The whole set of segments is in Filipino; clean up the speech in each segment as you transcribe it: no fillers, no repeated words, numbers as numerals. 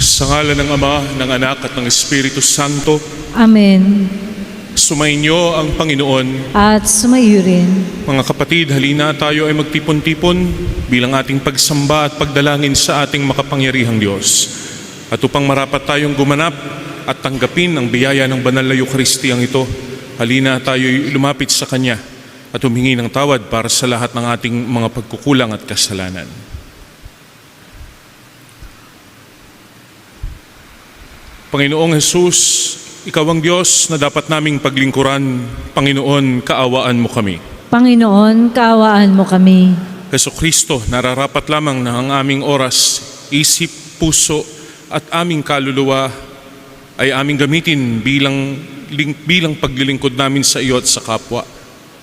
Sa ngalan ng Ama, ng Anak at ng Espiritu Santo. Amen. Sumainyo ang Panginoon. At sumayo rin. Mga kapatid, halina tayo ay magtipon-tipon bilang ating pagsamba at pagdalangin sa ating makapangyarihang Diyos. At upang marapat tayong gumanap at tanggapin ang biyaya ng banal na Eukaristiyang ito, halina tayo'y lumapit sa Kanya at humingi ng tawad para sa lahat ng ating mga pagkukulang at kasalanan. Panginoong Jesus, Ikaw ang Diyos na dapat naming paglingkuran. Panginoon, kaawaan mo kami. Panginoon, kaawaan mo kami. Jesucristo, nararapat lamang na ang aming oras, isip, puso at aming kaluluwa ay aming gamitin bilang paglilingkod namin sa iyo at sa kapwa.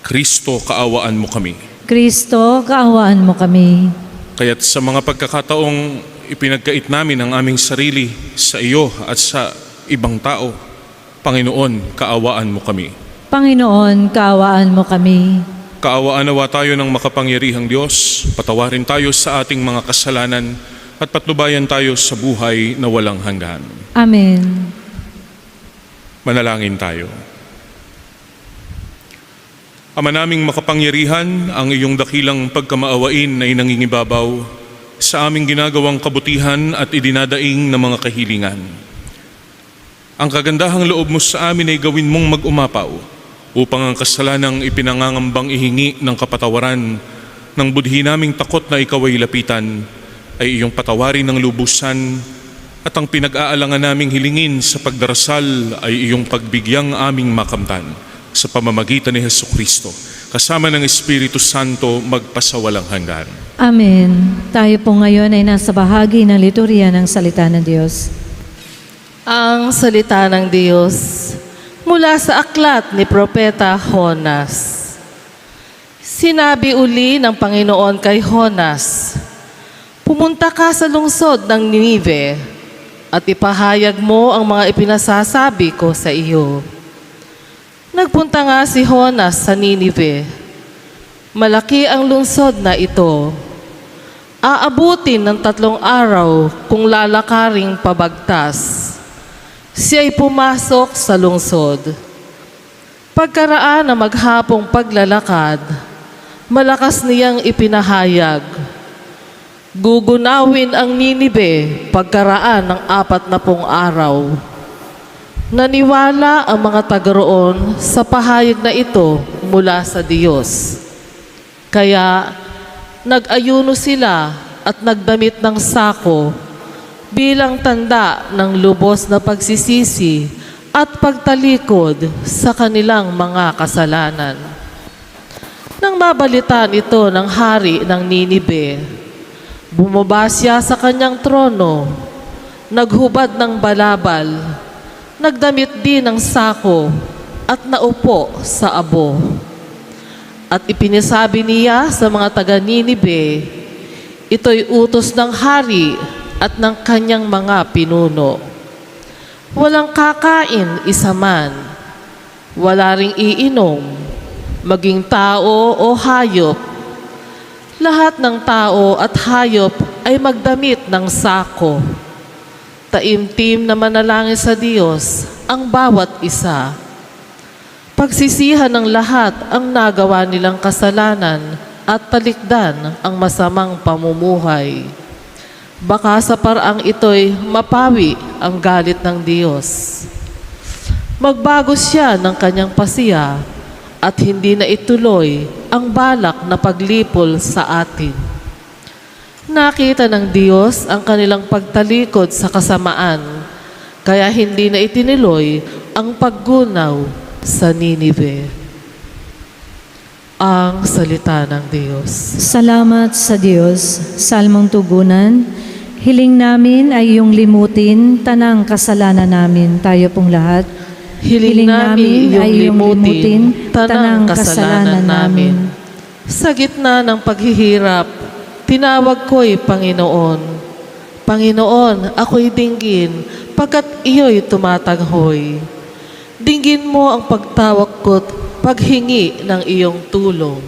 Kristo, kaawaan mo kami. Kristo, kaawaan mo kami. Kaya't sa mga pagkakataong ipinagkait namin ang aming sarili sa iyo at sa ibang tao, Panginoon, kaawaan mo kami. Panginoon, kaawaan mo kami. Kaawaan nawa tayo ng makapangyarihang Diyos, patawarin tayo sa ating mga kasalanan at patnubayan tayo sa buhay na walang hanggan. Amen. Manalangin tayo. Ama naming makapangyarihan, ang iyong dakilang pagkamaawain ay nangingibabaw sa aming ginagawang kabutihan at idinadaing na mga kahilingan. Ang kagandahang loob mo sa amin ay gawin mong mag-umapaw upang ang kasalanang ipinangangambang ihingi ng kapatawaran ng budhi naming takot na ikaw ay lapitan ay iyong patawarin ng lubusan at ang pinag-aalangan naming hilingin sa pagdarasal ay iyong pagbigyang aming makamtan sa pamamagitan ni Jesucristo kasama ng Espiritu Santo magpasawalang hanggan. Amen. Tayo po ngayon ay nasa bahagi ng liturya ng salita ng Diyos. Ang salita ng Diyos mula sa aklat ni Propeta Jonas. Sinabi uli ng Panginoon kay Jonas, "Pumunta ka sa lungsod ng Ninive at ipahayag mo ang mga ipinasasabi ko sa iyo." Nagpunta nga si Jonas sa Ninive. Malaki ang lungsod na ito. Aabutin ng 3 araw kung lalakaring pabagtas. Siya'y pumasok sa lungsod. Pagkaraan na maghapong paglalakad, malakas niyang ipinahayag, "Gugunawin ang Ninive pagkaraan ng 40 araw." Naniwala ang mga taga-roon sa pahayag na ito mula sa Diyos. Kaya nag-ayuno sila at nagdamit ng sako bilang tanda ng lubos na pagsisisi at pagtalikod sa kanilang mga kasalanan. Nang mabalitaan ito ng hari ng Ninive, bumaba siya sa kanyang trono, naghubad ng balabal, nagdamit din ng sako at naupo sa abo. At ipinisabi niya sa mga taga-Ninive, ito'y utos ng hari at ng kanyang mga pinuno. Walang kakain isa man, wala ring iinom, maging tao o hayop. Lahat ng tao at hayop ay magdamit ng sako. Taimtim na manalangin sa Diyos ang bawat isa. Pagsisihan ng lahat ang nagawa nilang kasalanan at talikdan ang masamang pamumuhay. Baka sa paraang ito'y mapawi ang galit ng Diyos. Magbago siya ng kanyang pasiya at hindi na ituloy ang balak na paglipol sa atin. Nakita ng Diyos ang kanilang pagtalikod sa kasamaan, kaya hindi na itiniloy ang paggunaw sa Ninive. Ang salita ng Diyos. Salamat sa Diyos. Salmong tugunan. Hiling namin ay iyong limutin tanang kasalanan namin. Tayo pong lahat. Hiling namin ay iyong limutin tanang kasalanan namin. Sa gitna ng paghihirap, tinawag ko'y Panginoon. Panginoon, ako'y dinggin, pagkat iyo'y tumatanghoy. Dinggin mo ang pagtawag ko't paghingi ng iyong tulong.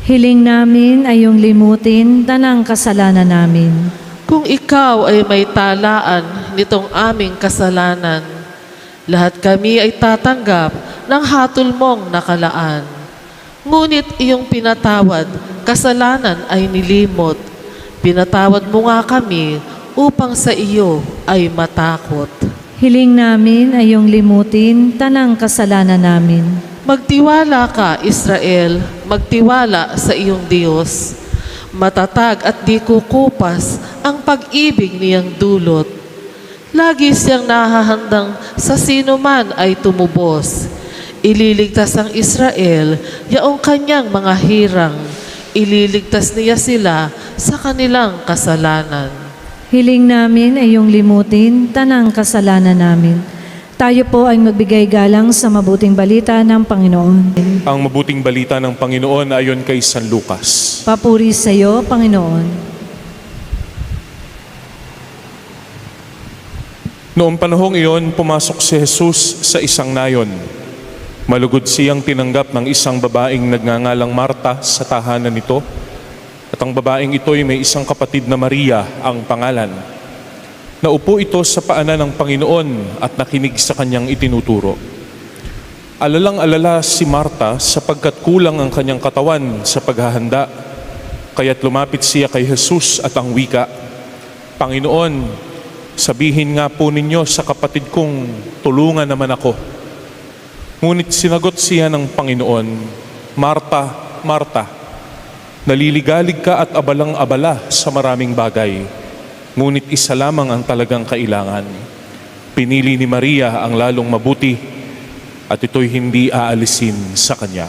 Hiling namin ay iyong limutin tanang kasalanan namin. Kung ikaw ay may talaan, nitong aming kasalanan. Lahat kami ay tatanggap ng hatol mong nakalaan. Ngunit iyong pinatawad, kasalanan ay nilimot. Pinatawad mo nga kami upang sa iyo ay matakot. Hiling namin ay iyong limutin tanang kasalanan namin. Magtiwala ka, Israel, magtiwala sa iyong Diyos. Matatag at di kukupas ang pag-ibig niyang dulot. Lagi siyang nahahandang sa sino man ay tumubos. Ililigtas ang Israel, yaong kanyang mga hirang. Ililigtas niya sila sa kanilang kasalanan. Hiling namin ay iyong limutin tanang kasalanan namin. Tayo po ay magbigay galang sa mabuting balita ng Panginoon. Ang mabuting balita ng Panginoon ayon kay San Lucas. Papuri sa iyo, Panginoon. Noong panahong iyon, pumasok si Jesus sa isang nayon. Malugod siyang tinanggap ng isang babaeng nagngangalang Marta sa tahanan nito. At ang babaeng ito ay may isang kapatid na Maria ang pangalan. Naupo ito sa paanan ng Panginoon at nakinig sa kanyang itinuturo. Alalang-alala si Marta sapagkat kulang ang kanyang katawan sa paghahanda. Kaya't lumapit siya kay Jesus at ang wika, Panginoon, sabihin nga po ninyo sa kapatid kong tulungan naman ako. Ngunit sinagot siya ng Panginoon, Marta, Marta, naliligalig ka at abalang-abala sa maraming bagay. Ngunit isa lamang ang talagang kailangan. Pinili ni Maria ang lalong mabuti at ito'y hindi aalisin sa kanya.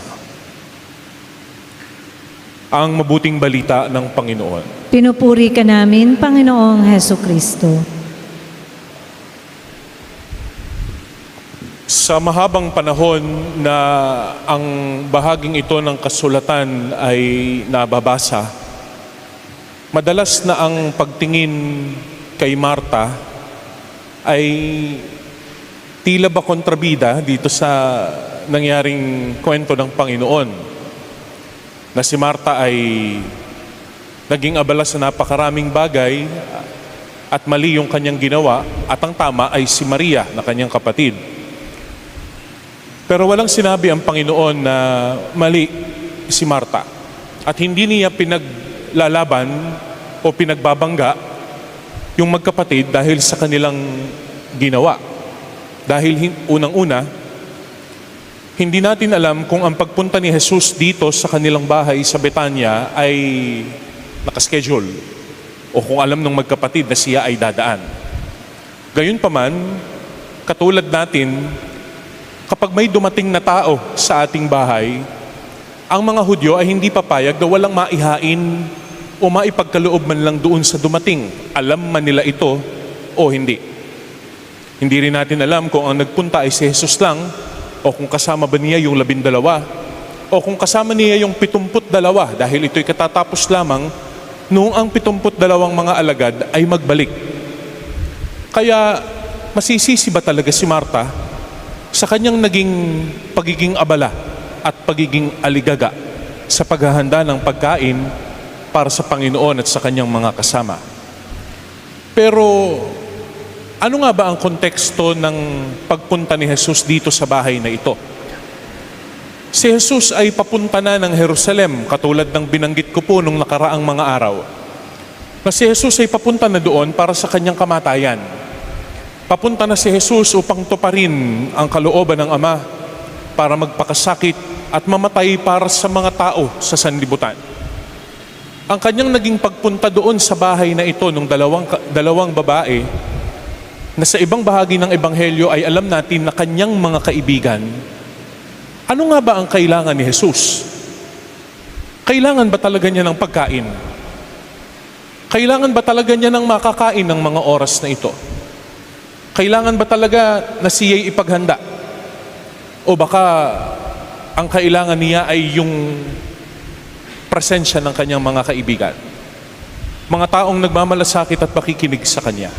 Ang mabuting balita ng Panginoon. Pinupuri ka namin, Panginoong Heso Kristo. Sa mahabang panahon na ang bahaging ito ng kasulatan ay nababasa, madalas na ang pagtingin kay Marta ay tila ba kontrabida dito sa nangyaring kwento ng Panginoon. Na si Marta ay naging abala sa napakaraming bagay at mali yung kanyang ginawa at ang tama ay si Maria na kanyang kapatid. Pero walang sinabi ang Panginoon na mali si Marta at hindi niya pinaglalaban o pinagbabangga yung magkapatid dahil sa kanilang ginawa. Dahil unang-una, hindi natin alam kung ang pagpunta ni Jesus dito sa kanilang bahay sa Betania ay nakaschedule o kung alam ng magkapatid na siya ay dadaan. Gayunpaman, katulad natin, kapag may dumating na tao sa ating bahay, ang mga Hudyo ay hindi papayag na walang maihain o maipagkaloob man lang doon sa dumating. Alam man nila ito o hindi. Hindi rin natin alam kung ang nagpunta ay si Jesus lang o kung kasama ba niya yung 12 o kung kasama niya yung 72 dahil ito'y katatapos lamang noong ang 72 mga alagad ay magbalik. Kaya masisisi ba talaga si Marta sa kanyang naging pagiging abala at pagiging aligaga sa paghahanda ng pagkain para sa Panginoon at sa kanyang mga kasama? Pero ano nga ba ang konteksto ng pagpunta ni Jesus dito sa bahay na ito? Si Jesus ay papunta na ng Jerusalem, katulad ng binanggit ko po nung nakaraang mga araw. Na si Jesus ay papunta na doon para sa kanyang kamatayan. Papunta na si Jesus upang tuparin ang kalooban ng Ama para magpakasakit at mamatay para sa mga tao sa sanlibutan. Ang kanyang naging pagpunta doon sa bahay na ito ng dalawang babae na sa ibang bahagi ng Ebanghelyo ay alam natin na kanyang mga kaibigan. Ano nga ba ang kailangan ni Jesus? Kailangan ba talaga niya ng pagkain? Kailangan ba talaga niya ng makakain ng mga oras na ito? Kailangan ba talaga na siya'y ipaghanda? O baka ang kailangan niya ay yung presensya ng kanyang mga kaibigan? Mga taong nagmamalasakit at makikinig sa kanya.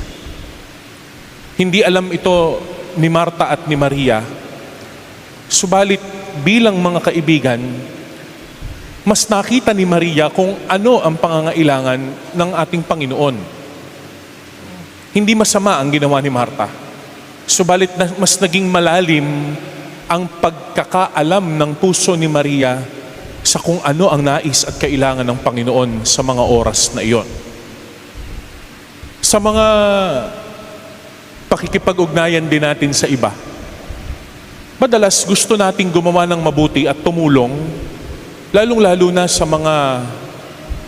Hindi alam ito ni Marta at ni Maria. Subalit bilang mga kaibigan, mas nakita ni Maria kung ano ang pangangailangan ng ating Panginoon. Hindi masama ang ginawa ni Marta. Subalit mas naging malalim ang pagkakaalam ng puso ni Maria sa kung ano ang nais at kailangan ng Panginoon sa mga oras na iyon. Sa mga pakikipag-ugnayan din natin sa iba, madalas gusto nating gumawa ng mabuti at tumulong, lalong-lalo na sa mga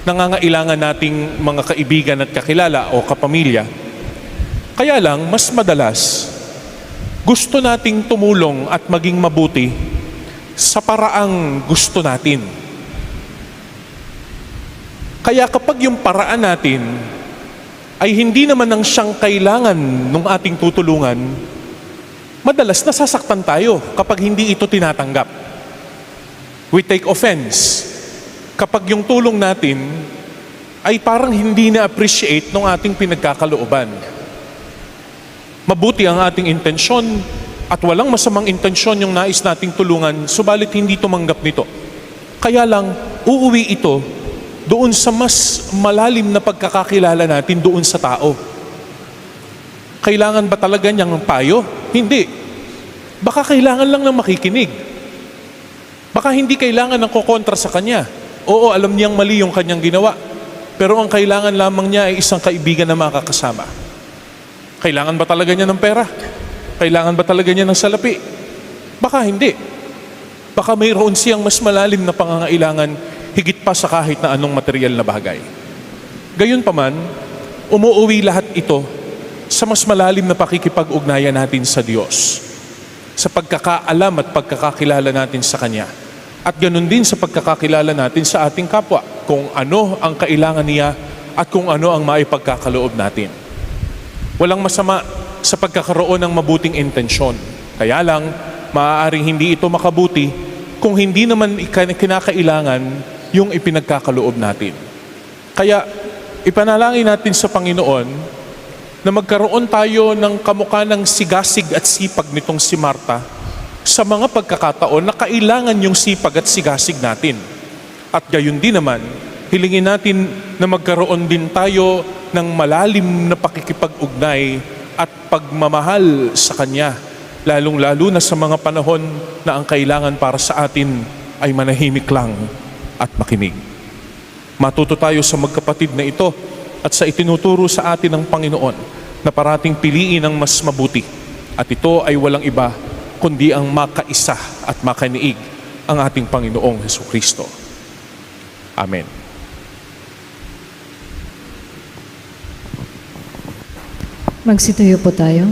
nangangailangan nating mga kaibigan at kakilala o kapamilya. Kaya lang, mas madalas, gusto nating tumulong at maging mabuti sa paraang gusto natin. Kaya kapag yung paraan natin ay hindi naman ang siyang kailangan ng ating tutulungan, madalas nasasaktan tayo kapag hindi ito tinatanggap. We take offense kapag yung tulong natin ay parang hindi na-appreciate ng ating pinagkakalooban. Mabuti ang ating intensyon at walang masamang intensyon yung nais nating tulungan, subalit hindi tumanggap nito. Kaya lang, uuwi ito doon sa mas malalim na pagkakakilala natin doon sa tao. Kailangan ba talaga niyang payo? Hindi. Baka kailangan lang ng makikinig. Baka hindi kailangan ng kokontra sa kanya. Oo, alam niyang mali yung kanyang ginawa. Pero ang kailangan lamang niya ay isang kaibigan na makakasama. Kailangan ba talaga niya ng pera? Kailangan ba talaga niya ng salapi? Baka hindi. Baka mayroon siyang mas malalim na pangangailangan higit pa sa kahit na anong material na bagay. Gayunpaman, umuuwi lahat ito sa mas malalim na pakikipag-ugnayan natin sa Diyos, sa pagkakaalam at pagkakakilala natin sa Kanya. At ganun din sa pagkakakilala natin sa ating kapwa, kung ano ang kailangan niya at kung ano ang maipagkakaloob natin. Walang masama sa pagkakaroon ng mabuting intensyon. Kaya lang, maaaring hindi ito makabuti kung hindi naman kinakailangan yung ipinagkakaloob natin. Kaya, ipanalangin natin sa Panginoon na magkaroon tayo ng kamukha ng sigasig at sipag nitong si Marta sa mga pagkakataon na kailangan yung sipag at sigasig natin. At gayon din naman, hilingin natin na magkaroon din tayo ng malalim na pakikipag-ugnay at pagmamahal sa Kanya, lalong-lalo na sa mga panahon na ang kailangan para sa atin ay manahimik lang at makinig. Matuto tayo sa magkapatid na ito at sa itinuturo sa atin ng Panginoon na parating piliin ang mas mabuti. At ito ay walang iba kundi ang makaisa at makaniig ang ating Panginoong Hesukristo. Amen. Magsitayo po tayo.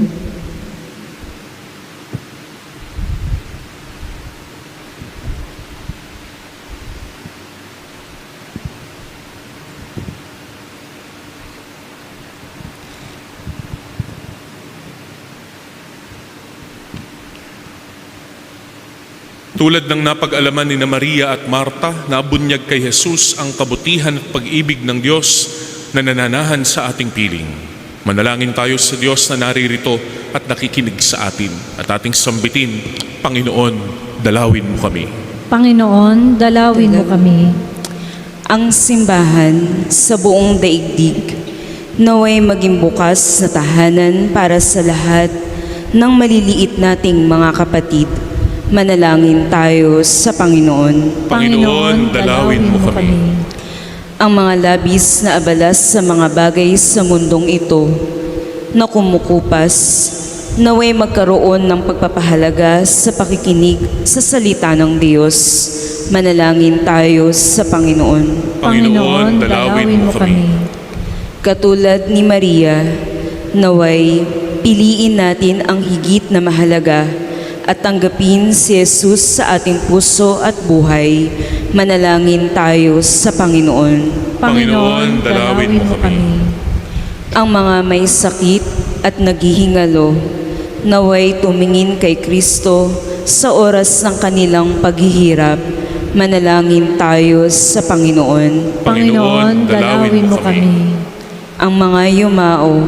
Tulad ng napag-alaman ni Maria at Marta, nabunyag kay Jesus ang kabutihan at pag-ibig ng Diyos na nananahan sa ating piling. Manalangin tayo sa Diyos na naririto at nakikinig sa atin at ating sambitin, Panginoon, dalawin mo kami. Panginoon, dalawin mo kami. Ang simbahan sa buong daigdig naway maging bukas na tahanan para sa lahat ng maliliit nating mga kapatid. Manalangin tayo sa Panginoon. Panginoon, dalawin mo kami. Ang mga labis na abala sa mga bagay sa mundong ito na kumukupas, naway magkaroon ng pagpapahalaga sa pakikinig sa salita ng Diyos. Manalangin tayo sa Panginoon. Panginoon, dalawin mo kami. Katulad ni Maria, naway piliin natin ang higit na mahalaga at tanggapin si Jesus sa ating puso at buhay. Manalangin tayo sa Panginoon. Panginoon, dalawin mo kami. Ang mga may sakit at naghihingalo, naway tumingin kay Kristo sa oras ng kanilang paghihirap. Manalangin tayo sa Panginoon. Panginoon, dalawin mo kami. Ang mga yumao,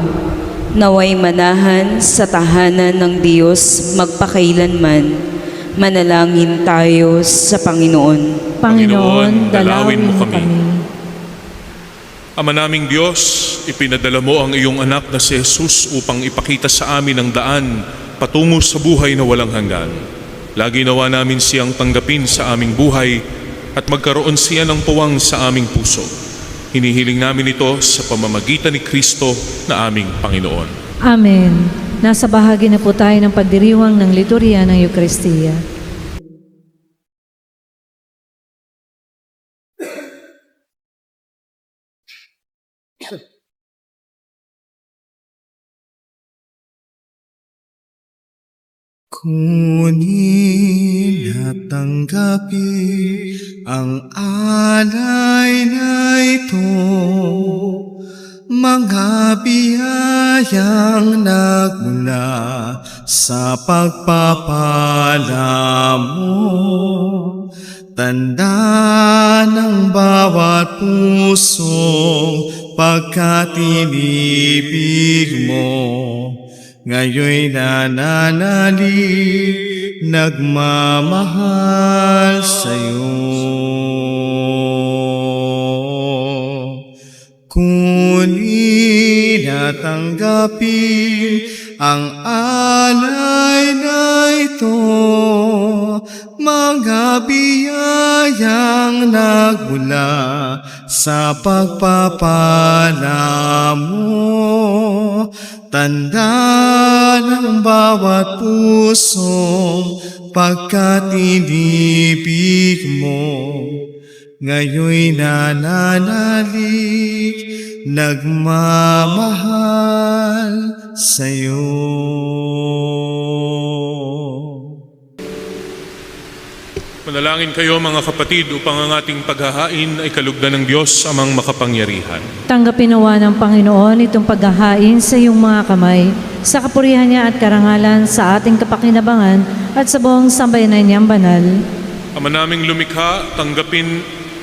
naway manahan sa tahanan ng Diyos magpakailanman. Manalangin tayo sa Panginoon. Panginoon, dalawin mo kami. Ama naming Diyos, ipinadala mo ang iyong anak na si Jesus upang ipakita sa amin ang daan patungo sa buhay na walang hanggan. Lagi nawa namin siyang tanggapin sa aming buhay at magkaroon siya ng puwang sa aming puso. Hinihiling namin ito sa pamamagitan ni Kristo na aming Panginoon. Amen. Nasa bahagi na po tayo ng pagdiriwang ng liturya ng Eukaristiya. Kunin at tanggapin ang alay na ito, mga biyayang nagmula sa pagpapala mo. Tanda ng bawat pusong pagkatinibig mo, ngayon'y nananalig, nagmamahal sa'yo. Kunin at tanggapin ang alay na ito, mga biyayang nagmula sa pagpapala mo. Tanda ng bawat pusong pagkatinibig mo, ngayon'y nananalig, nagmamahal sa'yo. Manalangin kayo mga kapatid upang ang ating paghahain ay kalugdan ng Diyos amang makapangyarihan. Tanggapin nawa ng Panginoon itong paghahain sa iyong mga kamay, sa kapurihan niya at karangalan sa ating kapakinabangan at sa buong sambayanan niyang banal. Ama naming lumikha,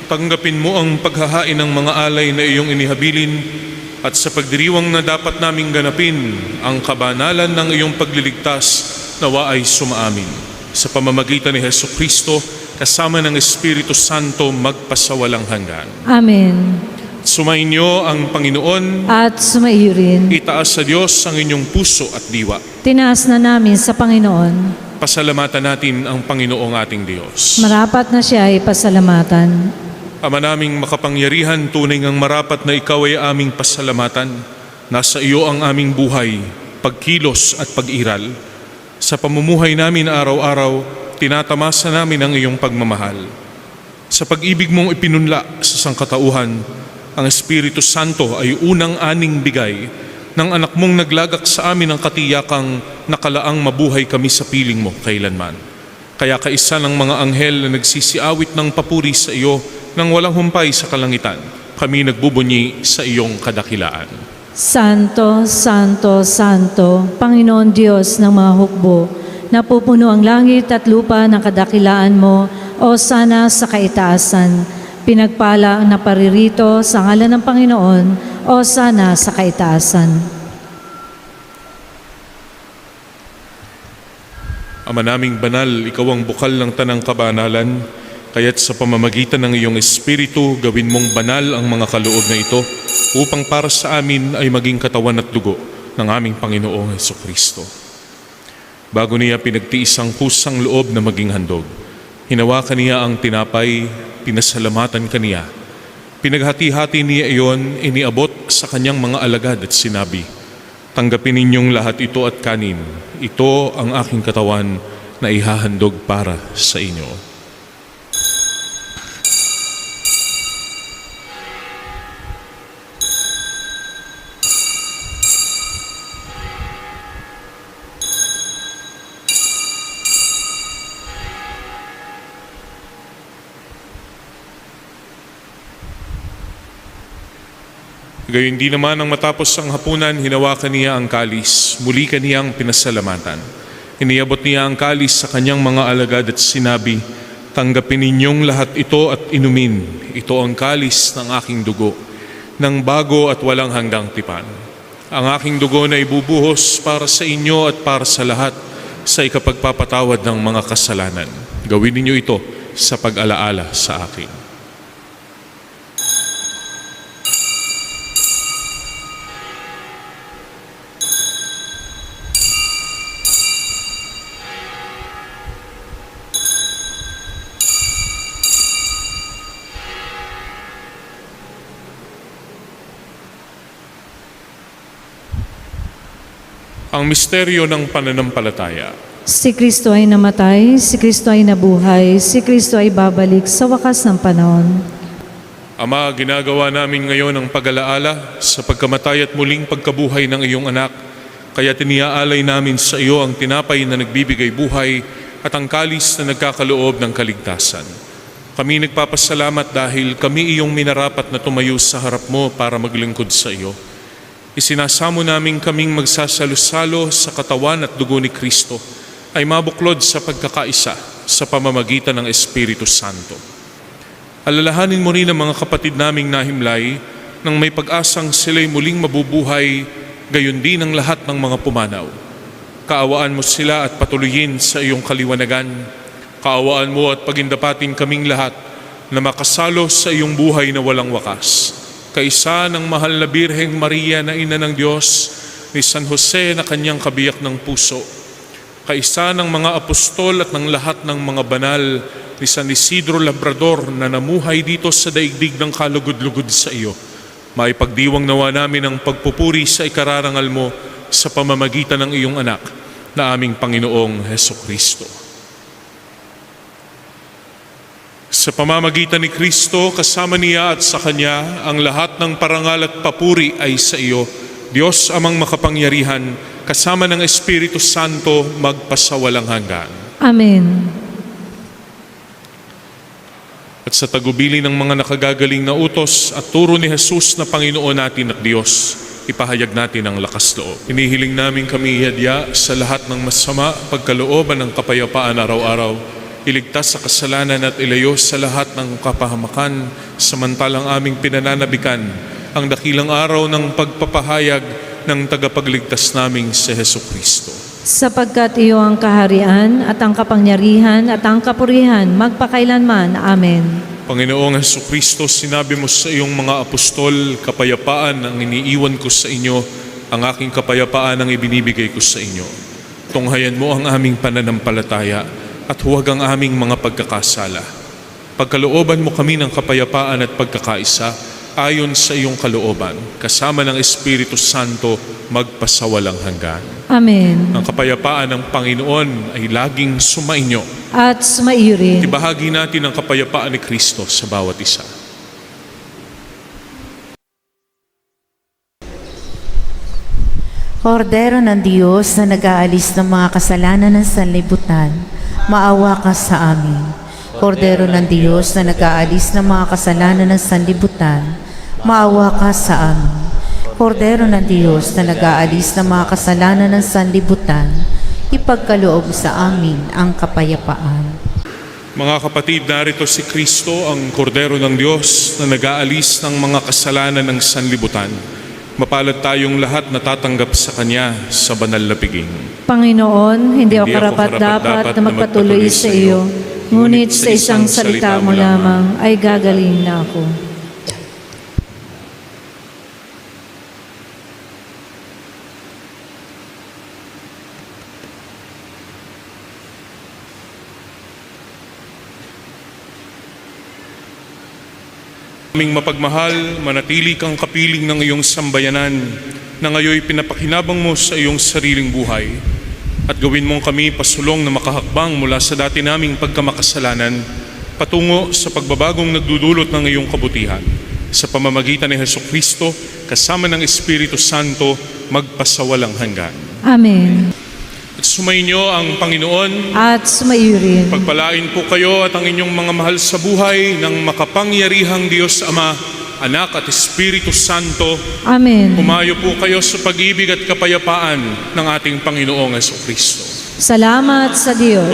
tanggapin mo ang paghahain ng mga alay na iyong inihabilin at sa pagdiriwang na dapat naming ganapin ang kabanalan ng iyong pagliligtas nawa ay sumaamin. Sa pamamagitan ni Jesucristo, kasama ng Espiritu Santo magpasawalang hanggan. Amen. Sumainyo ang Panginoon, At sumaiyo rin. itaas sa Diyos ang inyong puso at diwa. Tinaas na namin sa Panginoon. Pasalamatan natin ang Panginoong ating Diyos. Marapat na siya ay pasalamatan. Ama naming makapangyarihan, tunay ngang marapat na ikaw ay aming pasalamatan. Nasa iyo ang aming buhay, pagkilos at pag-iral. Sa pamumuhay namin araw-araw, tinatamasa namin ang iyong pagmamahal. Sa pag-ibig mong ipinunla sa sangkatauhan, ang Espiritu Santo ay unang aning bigay ng anak mong naglagak sa amin ang katiyakang nakalaang mabuhay kami sa piling mo kailanman. Kaya kaisa ng mga anghel na nagsisiawit ng papuri sa iyo nang walang humpay sa kalangitan, kami nagbubunyi sa iyong kadakilaan. Santo, Santo, Santo, Panginoon Diyos ng mga hukbo, napupuno ang langit at lupa ng kadakilaan mo, o sana sa kaitaasan. Pinagpala ang naparirito sa ngalan ng Panginoon, o sana sa kaitaasan. Ama naming banal, ikaw ang bukal ng tanang kabanalan, kaya't sa pamamagitan ng iyong Espiritu, gawin mong banal ang mga kaloob na ito, upang para sa amin ay maging katawan at dugo ng aming Panginoong Jesucristo. Bago niya pinagtiis ang kusang loob na maging handog, hinawakan niya ang tinapay, pinasalamatan kaniya. Pinaghati-hati niya iyon, iniabot sa kanyang mga alagad at sinabi, "Tanggapin ninyong lahat ito at kanin. Ito ang aking katawan na ihahandog para sa inyo." Gayon din naman nang matapos ang hapunan, hinawakan niya ang kalis. Muli kaniyang pinasalamatan. Iniabot niya ang kalis sa kanyang mga alagad at sinabi, "Tanggapin ninyong lahat ito at inumin. Ito ang kalis ng aking dugo, ng bago at walang hanggang tipan. Ang aking dugo na ibubuhos para sa inyo at para sa lahat sa ikapagpapatawad ng mga kasalanan. Gawin ninyo ito sa pag-alaala sa akin." Ang misteryo ng pananampalataya. Si Kristo ay namatay, si Kristo ay nabuhay, si Kristo ay babalik sa wakas ng panahon. Ama, ginagawa namin ngayon ang pag-alaala sa pagkamatay at muling pagkabuhay ng iyong anak. Kaya tiniaalay namin sa iyo ang tinapay na nagbibigay buhay at ang kalis na nagkakaloob ng kaligtasan. Kami nagpapasalamat dahil kami iyong minarapat na tumayo sa harap mo para maglingkod sa iyo. Isinasamo namin kaming magsasalo-salo sa katawan at dugo ni Kristo ay mabuklod sa pagkakaisa sa pamamagitan ng Espiritu Santo. Alalahanin mo rin ang mga kapatid naming nahimlay nang may pag-asang sila'y muling mabubuhay, gayon din ang lahat ng mga pumanaw. Kaawaan mo sila at patuloyin sa iyong kaliwanagan. Kaawaan mo at pagindapatin kaming lahat na makasalo sa iyong buhay na walang wakas. Kaisa ng mahal na Birheng Maria na Ina ng Diyos, ni San Jose na kanyang kabiyak ng puso, kaisa ng mga apostol at ng lahat ng mga banal, ni San Isidro Labrador na namuhay dito sa daigdig ng kalugod-lugod sa iyo, maipagdiwang nawa namin ang pagpupuri sa ikararangal mo sa pamamagitan ng iyong anak na aming Panginoong Hesukristo. Sa pamamagitan ni Kristo, kasama niya at sa Kanya, ang lahat ng parangal at papuri ay sa iyo, Diyos amang makapangyarihan, kasama ng Espiritu Santo, magpasawalang hanggan. Amen. At sa tagubili ng mga nakagagaling na utos at turo ni Jesus na Panginoon natin at Diyos, ipahayag natin ang lakas loob. Inihiling namin kami ihadya sa lahat ng masama, pagkalooban ng kapayapaan araw-araw, iligtas sa kasalanan at ilayo sa lahat ng kapahamakan, samantalang aming pinananabikan ang dakilang araw ng pagpapahayag ng tagapagligtas naming si Hesukristo. Sapagkat iyo ang kaharian at ang kapangyarihan at ang kapurihan magpakailanman. Amen. Panginoong Hesukristo, sinabi mo sa iyong mga apostol, kapayapaan ang iniiwan ko sa inyo, ang aking kapayapaan ang ibinibigay ko sa inyo. Tunghayan mo ang aming pananampalataya at huwag ang aming mga pagkakasala. Pagkalooban mo kami ng kapayapaan at pagkakaisa ayon sa iyong kalooban, kasama ng Espiritu Santo, magpasawalang hanggan. Amen. Ang kapayapaan ng Panginoon ay laging sumainyo. At sumaiyo rin. Ibahagi natin ang kapayapaan ni Kristo sa bawat isa. Kordero ng Diyos na nag-aalis ng mga kasalanan ng sanlibutan, maawa ka sa amin. Kordero ng Diyos na nag-aalis ng mga kasalanan ng sanlibutan, maawa ka sa amin. Kordero ng Diyos na nag-aalis ng mga kasalanan ng sanlibutan, ipagkaloob sa amin ang kapayapaan. Mga kapatid, narito si Kristo, ang Kordero ng Diyos na nag-aalis ng mga kasalanan ng sanlibutan. Mapalad tayong lahat na tatanggap sa Kanya sa banal na piging. Panginoon, hindi ako karapat-dapat na magpatuloy sa iyo, ngunit sa isang salita mo lamang ay gagaling na ako. Aming mapagmahal, manatili kang kapiling ng iyong sambayanan na ngayoy pinapakinabang mo sa iyong sariling buhay at gawin mong kami pasulong na makahakbang mula sa dati naming pagkamakasalanan patungo sa pagbabagong nagdudulot ng iyong kabutihan. Sa pamamagitan ni Hesukristo, kasama ng Espiritu Santo, magpasawalang hanggan. Amen. At sumainyo ang Panginoon. At sumaiyo rin. Pagpalain po kayo at ang inyong mga mahal sa buhay ng makapangyarihang Diyos Ama, Anak at Espiritu Santo. Amen. Pumayo po kayo sa pag-ibig at kapayapaan ng ating Panginoong Hesukristo. Salamat sa Diyos.